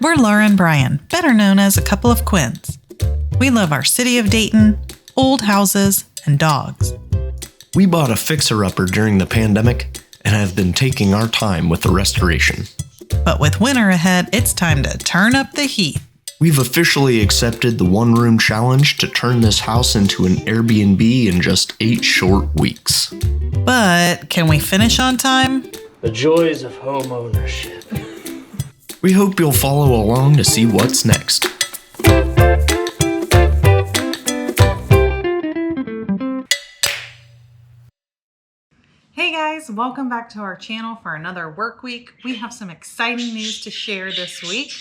We're Laura and Brian, better known as a couple of quins. We love our city of Dayton, old houses, and dogs. We bought a fixer-upper during the pandemic and have been taking our time with the restoration. But with winter ahead, it's time to turn up the heat. We've officially accepted the one-room challenge to turn this house into an Airbnb in just 8 short weeks. But can we finish on time? The joys of home ownership. We hope you'll follow along to see what's next. Hey guys, welcome back to our channel for another work week. We have some exciting news to share this week.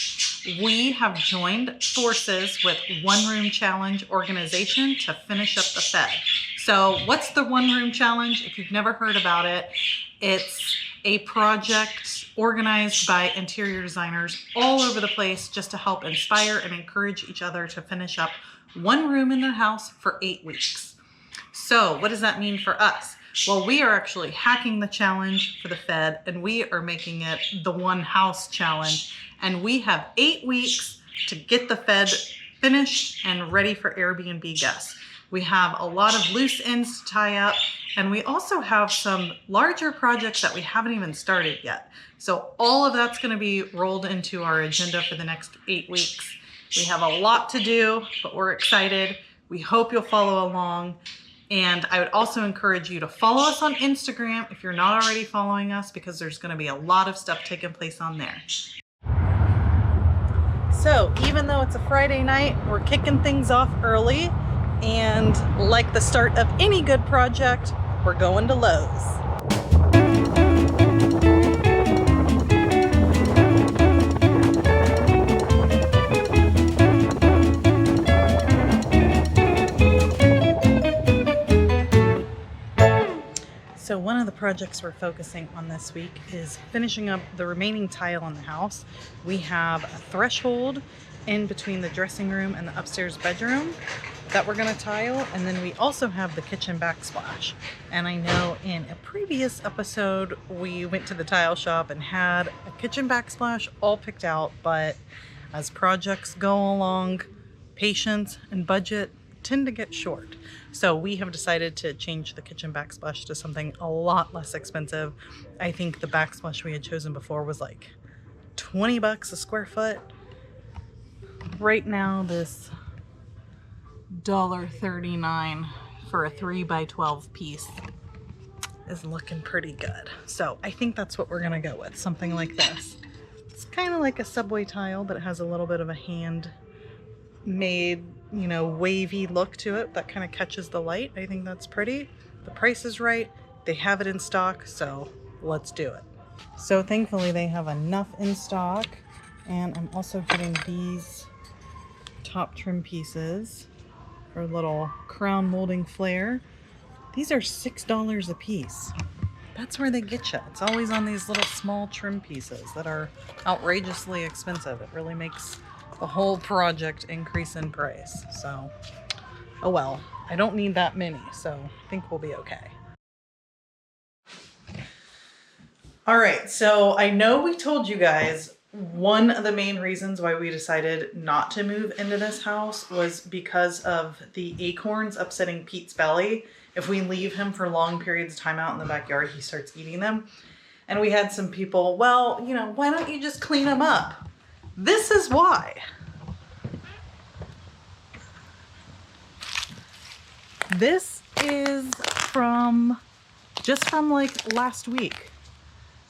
We have joined forces with One Room Challenge organization to finish up the Fed. So what's the One Room Challenge? If you've never heard about it, it's a project organized by interior designers all over the place just to help inspire and encourage each other to finish up one room in their house for 8 weeks. So what does that mean for us? Well, we are actually hacking the challenge for the Fed, and we are making it the One House Challenge. And we have 8 weeks to get the Fed finished and ready for Airbnb guests. We have a lot of loose ends to tie up, and we also have some larger projects that we haven't even started yet. So all of that's going to be rolled into our agenda for the next 8 weeks. We have a lot to do, but we're excited. We hope you'll follow along. And I would also encourage you to follow us on Instagram if you're not already following us, because there's going to be a lot of stuff taking place on there. So even though it's a Friday night, we're kicking things off early. And like the start of any good project, we're going to Lowe's. So one of the projects we're focusing on this week is finishing up the remaining tile in the house. We have a threshold in between the dressing room and the upstairs bedroom that we're going to tile, and then we also have the kitchen backsplash. And I know in a previous episode we went to the tile shop and had a kitchen backsplash all picked out, but as projects go along, patience and budget tend to get short. So we have decided to change the kitchen backsplash to something a lot less expensive. I think the backsplash we had chosen before was like 20 bucks a square foot. Right now this $1.39 for a 3x12 piece is looking pretty good. So I think that's what we're gonna go with, something like this. It's kind of like a subway tile, but it has a little bit of a hand-made, you know, wavy look to it that kind of catches the light. I think that's pretty. The price is right. They have it in stock, so let's do it. So thankfully they have enough in stock, and I'm also getting these top trim pieces for a little crown molding flare. These are $6 a piece. That's where they get you. It's always on these little small trim pieces that are outrageously expensive. It really makes the whole project increase in price. So, oh well, I don't need that many, so I think we'll be okay. All right, so I know we told you guys one of the main reasons why we decided not to move into this house was because of the acorns upsetting Pete's belly. If we leave him for long periods of time out in the backyard, he starts eating them. And we had some people, well, you know, why don't you just clean them up? This is why. This is just from like last week.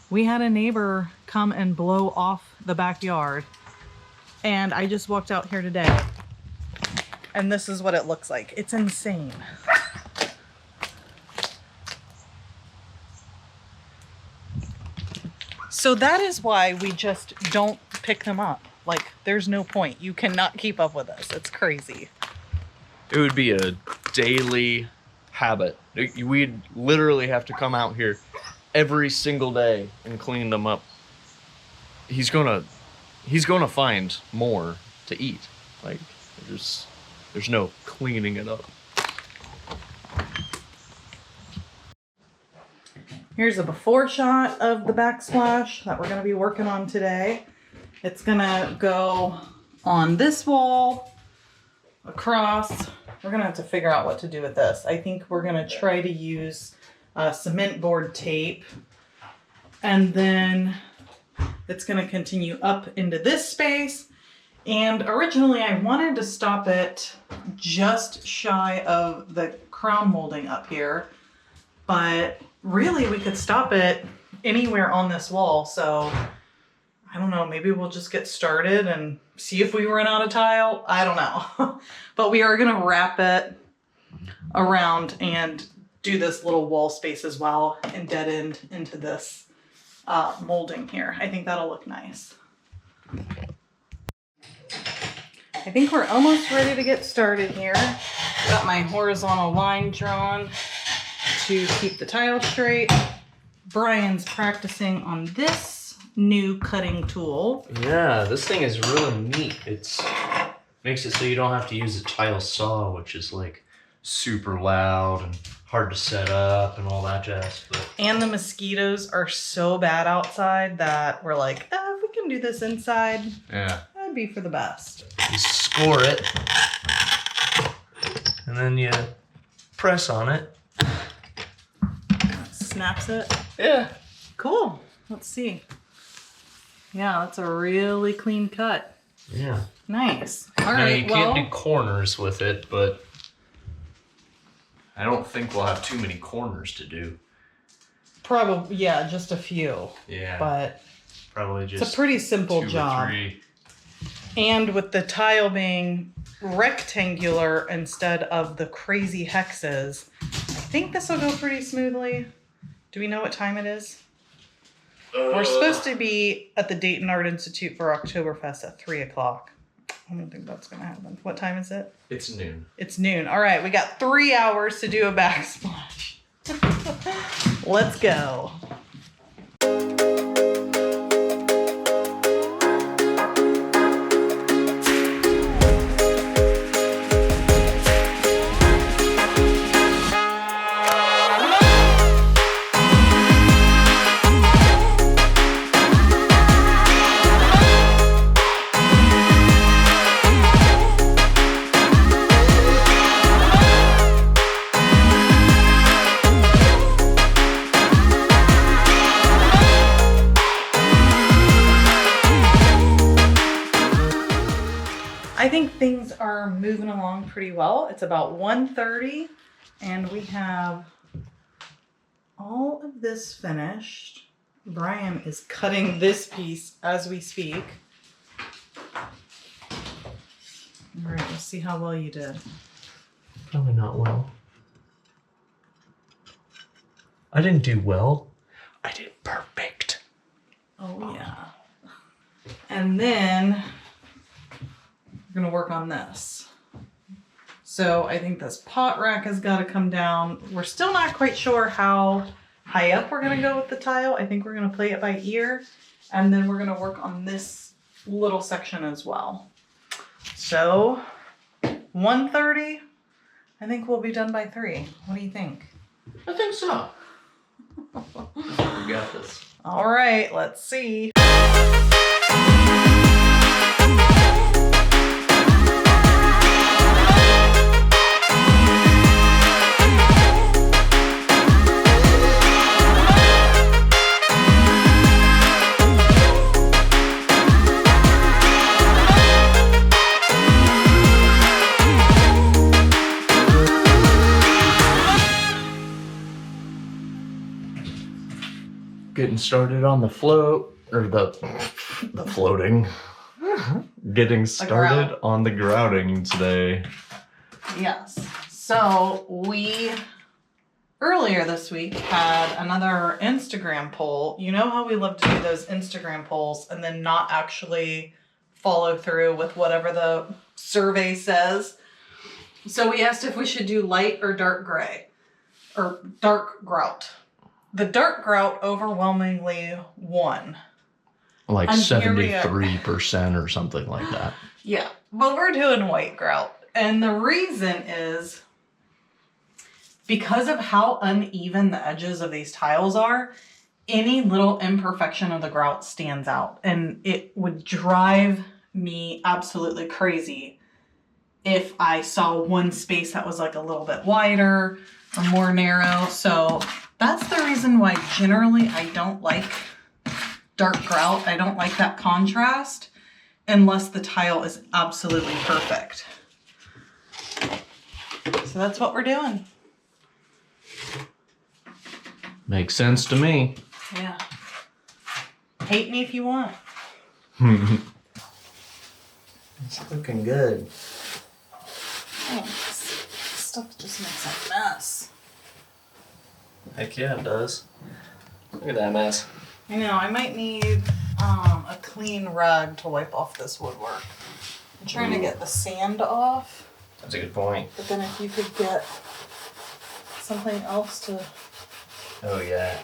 We had a neighbor come and blow off the backyard, and I just walked out here today and this is what it looks like. It's insane. So that is why we just don't pick them up. Like, there's no point. You cannot keep up with us. It's crazy. It would be a daily habit. We'd literally have to come out here every single day and clean them up. He's gonna find more to eat. Like, there's no cleaning it up. Here's a before shot of the backsplash that we're going to be working on today. It's gonna go on this wall, across. We're gonna have to figure out what to do with this. I think we're gonna try to use cement board tape, and then it's gonna continue up into this space. And originally I wanted to stop it just shy of the crown molding up here, but really we could stop it anywhere on this wall. So I don't know, maybe we'll just get started and see if we run out of tile. I don't know. But we are gonna wrap it around and do this little wall space as well and dead end into this molding here. I think that'll look nice. I think we're almost ready to get started here. Got my horizontal line drawn to keep the tile straight. Brian's practicing on this new cutting tool. Yeah, this thing is really neat. It's makes it so you don't have to use a tile saw, which is like super loud and hard to set up and all that jazz. But And the mosquitoes are so bad outside that we're like, if we can do this inside, yeah, that'd be for the best. you score it, and then you press on it. Snaps it. Yeah. Cool. Let's see. Yeah, that's a really clean cut. Yeah. Nice. All Now right. you can't do corners with it, but I don't think we'll have too many corners to do. Probably, yeah, just a few. Yeah. But Probably just it's a pretty simple 2 or job. 3. And with the tile being rectangular instead of the crazy hexes, I think this will go pretty smoothly. Do we know what time it is? We're supposed to be at the Dayton Art Institute for Oktoberfest at 3 o'clock. I don't think that's going to happen. What time is it? It's noon. It's noon. All right, we got 3 hours to do a backsplash. Let's go. I think things are moving along pretty well. It's about 1:30 and we have all of this finished. Brian is cutting this piece as we speak. All right, let's see how well you did. Probably not well. I didn't do well. I did perfect. Oh yeah. And then we're gonna work on this. So I think this pot rack has got to come down. We're still not quite sure how high up we're gonna go with the tile. I think we're gonna play it by ear, and then we're gonna work on this little section as well. So 1:30, I think we'll be done by 3. What do you think? I think so. We got this. All right, let's see. Getting started on the float, or the floating. Getting started grout. on the grouting today. Yes. So we earlier this week had another Instagram poll. You know how we love to do those Instagram polls and then not actually follow through with whatever the survey says. So we asked if we should do light or dark gray or dark grout. The dark grout overwhelmingly won. Like And here we are. 73% or something like that. Yeah, but we're doing white grout. And the reason is because of how uneven the edges of these tiles are, any little imperfection of the grout stands out, and it would drive me absolutely crazy if I saw one space that was like a little bit wider or more narrow. So that's the reason why generally I don't like dark grout. I don't like that contrast unless the tile is absolutely perfect. So that's what we're doing. Makes sense to me. Yeah. Hate me if you want. It's looking good. Thanks. This stuff just makes a mess. Heck yeah, it does. Look at that mess. I know, I might need a clean rag to wipe off this woodwork. I'm trying to get the sand off, That's a good point. but then if you could get something else to... Oh yeah.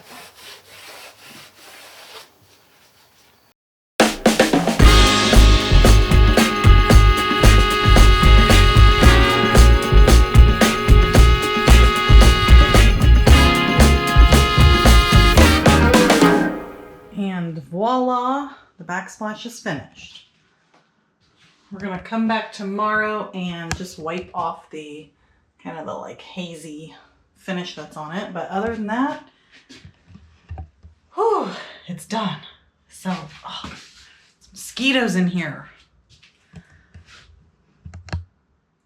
And voila, the backsplash is finished. We're gonna come back tomorrow and just wipe off the kind of the like hazy finish that's on it. But other than that, whew, it's done. So, oh, mosquitoes in here.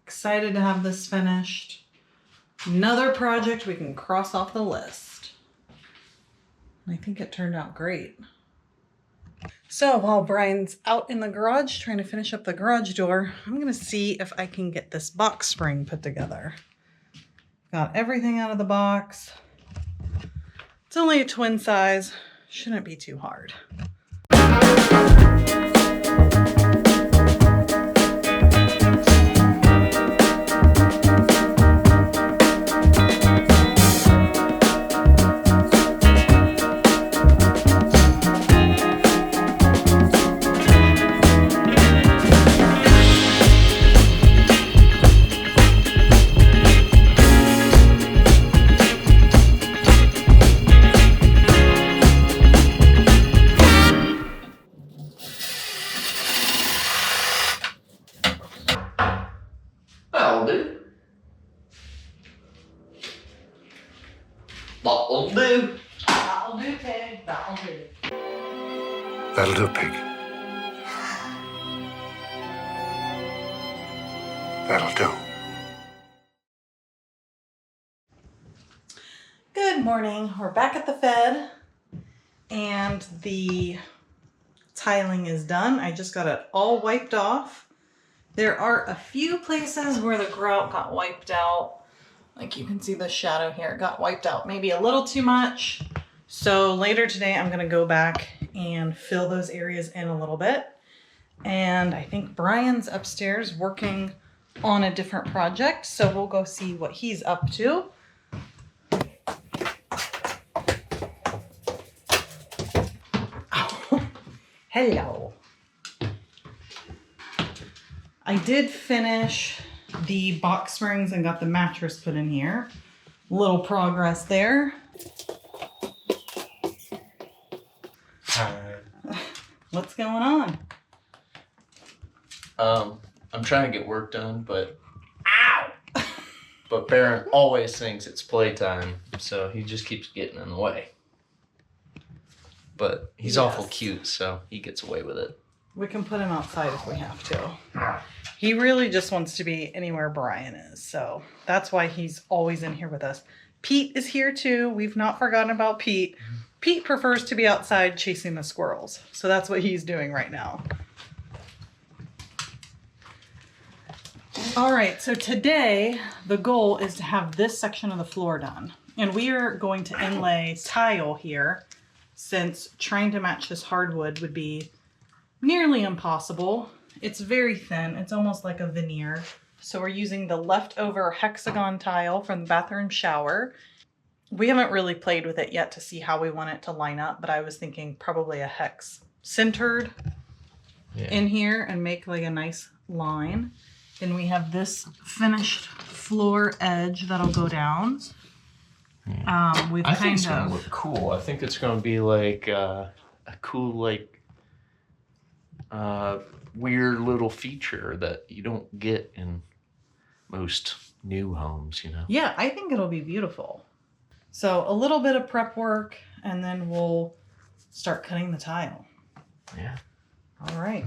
Excited to have this finished. Another project we can cross off the list. I think it turned out great. So while Brian's out in the garage trying to finish up the garage door, I'm gonna see if I can get this box spring put together. Got everything out of the box. It's only a twin size, shouldn't be too hard. That'll do. That'll do. That'll do, pig. That'll do. That'll do, pig. That'll do. Good morning. We're back at the Fed and the tiling is done. I just got it all wiped off. There are a few places where the grout got wiped out. Like you can see the shadow here, it got wiped out maybe a little too much. So later today, I'm gonna go back and fill those areas in a little bit. And I think Brian's upstairs working on a different project. So we'll go see what he's up to. Oh, hello. I did finish the box springs and got the mattress put in here. Little progress there. What's going on? I'm trying to get work done, but but Baron always thinks it's playtime, so he just keeps getting in the way. But he's awful cute, so he gets away with it. We can put him outside if we have to. He really just wants to be anywhere Brian is, so that's why he's always in here with us. Pete is here too. We've not forgotten about Pete. Pete prefers to be outside chasing the squirrels, so that's what he's doing right now. All right, so today the goal is to have this section of the floor done. And we are going to inlay tile here since trying to match this hardwood would be nearly impossible. It's very thin. It's almost like a veneer. So we're using the leftover hexagon tile from the bathroom shower. We haven't really played with it yet to see how we want it to line up, but I was thinking probably a hex centered in here and make like a nice line. Then we have this finished floor edge that'll go down. We've I think kind it's gonna of look cool. I think it's gonna be like a cool, like weird little feature that you don't get in most new homes, you know. Yeah, I think it'll be beautiful. So a little bit of prep work, and then we'll start cutting the tile. Yeah. All right.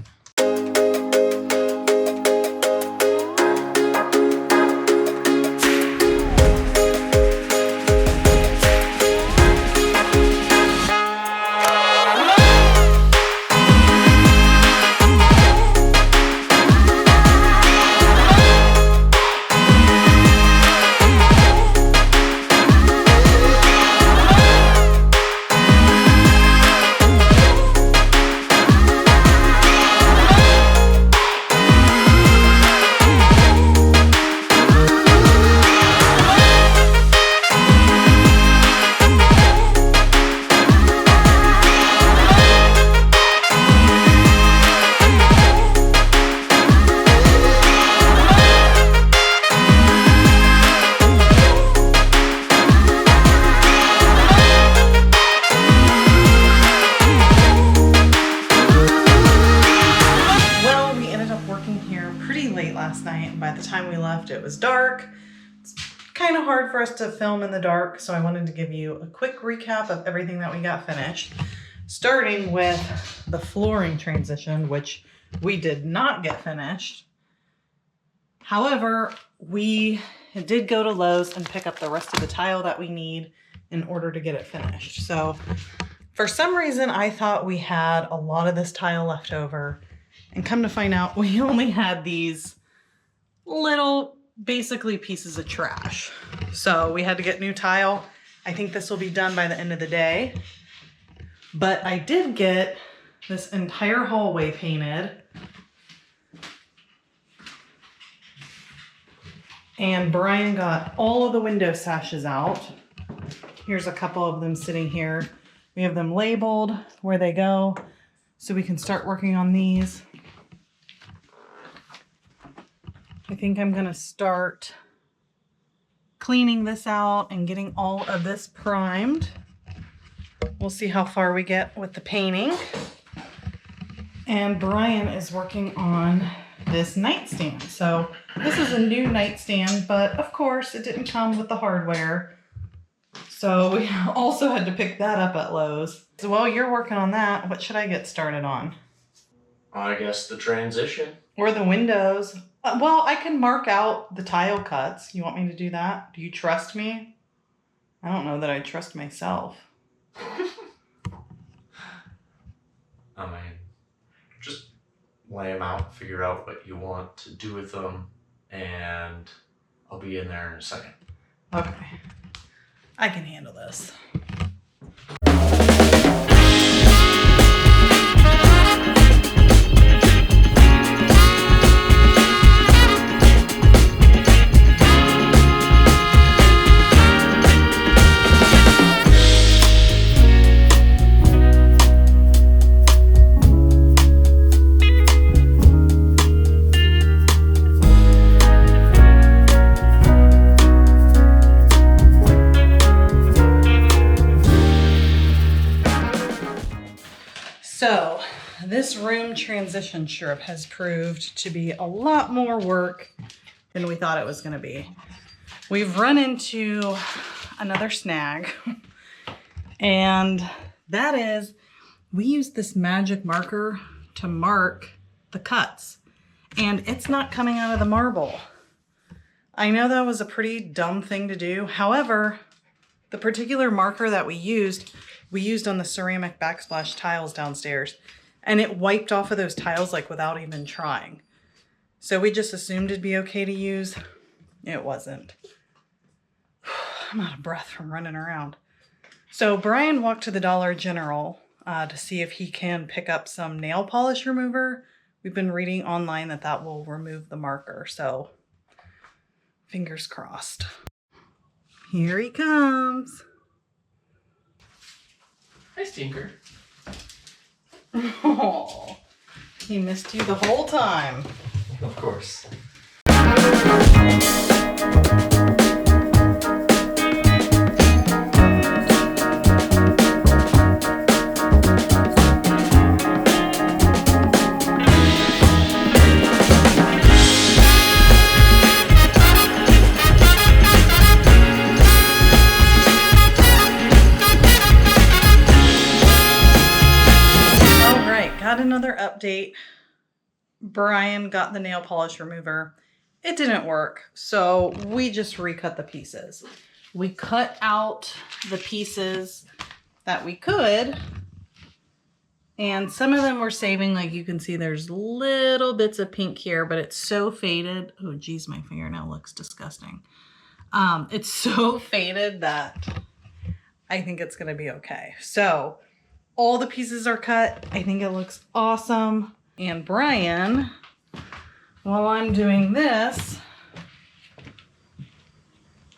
Last night, and by the time we left it was dark. It's kind of hard for us to film in the dark, so I wanted to give you a quick recap of everything that we got finished, starting with the flooring transition, which we did not get finished. However, we did go to Lowe's and pick up the rest of the tile that we need in order to get it finished. So for some reason I thought we had a lot of this tile left over, and come to find out we only had these little basically pieces of trash. So we had to get new tile. I think this will be done by the end of the day. But I did get this entire hallway painted. And Brian got all of the window sashes out. Here's a couple of them sitting here. We have them labeled where they go, so we can start working on these. I think I'm gonna start cleaning this out and getting all of this primed. We'll see how far we get with the painting. And Brian is working on this nightstand. So this is a new nightstand, but of course it didn't come with the hardware. So we also had to pick that up at Lowe's. So while you're working on that, what should I get started on? I guess the transition. Or the windows. Well, I can mark out the tile cuts. You want me to do that? Do you trust me? I don't know that I trust myself. I mean, just lay them out, figure out what you want to do with them, and I'll be in there in a second. Okay. I can handle this. So this room transition strip has proved to be a lot more work than we thought it was going to be. We've run into another snag, and that is we used this magic marker to mark the cuts, and it's not coming out of the marble. I know that was a pretty dumb thing to do. However, the particular marker that we used on the ceramic backsplash tiles downstairs, and it wiped off of those tiles like without even trying. So we just assumed it'd be okay to use. It wasn't. I'm out of breath from running around. So Brian walked to the Dollar General to see if he can pick up some nail polish remover. We've been reading online that will remove the marker, so fingers crossed. Here he comes. Hi, Stinker. Oh, he missed you the whole time. Of course. got another update. Brian got the nail polish remover. It didn't work, so we just recut the pieces. We cut out the pieces that we could, and some of them we're saving. Like you can see there's little bits of pink here, but it's so faded. Oh geez, my fingernail looks disgusting. It's so faded that I think it's gonna be okay. So all the pieces are cut. I think it looks awesome. And Brian, while I'm doing this,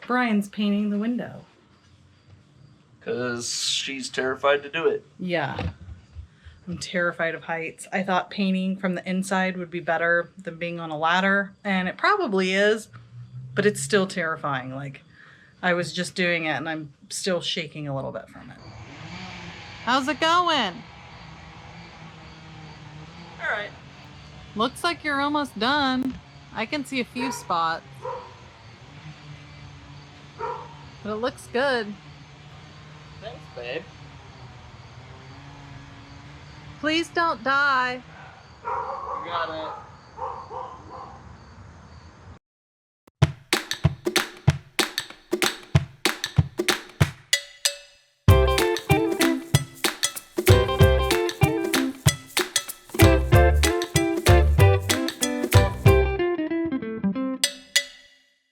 Brian's painting the window. Because she's terrified to do it. Yeah. I'm terrified of heights. I thought painting from the inside would be better than being on a ladder. And it probably is, but it's still terrifying. Like, I was just doing it and I'm still shaking a little bit from it. How's it going? All right. Looks like you're almost done. I can see a few spots. But it looks good. Thanks, babe. Please don't die. You got it.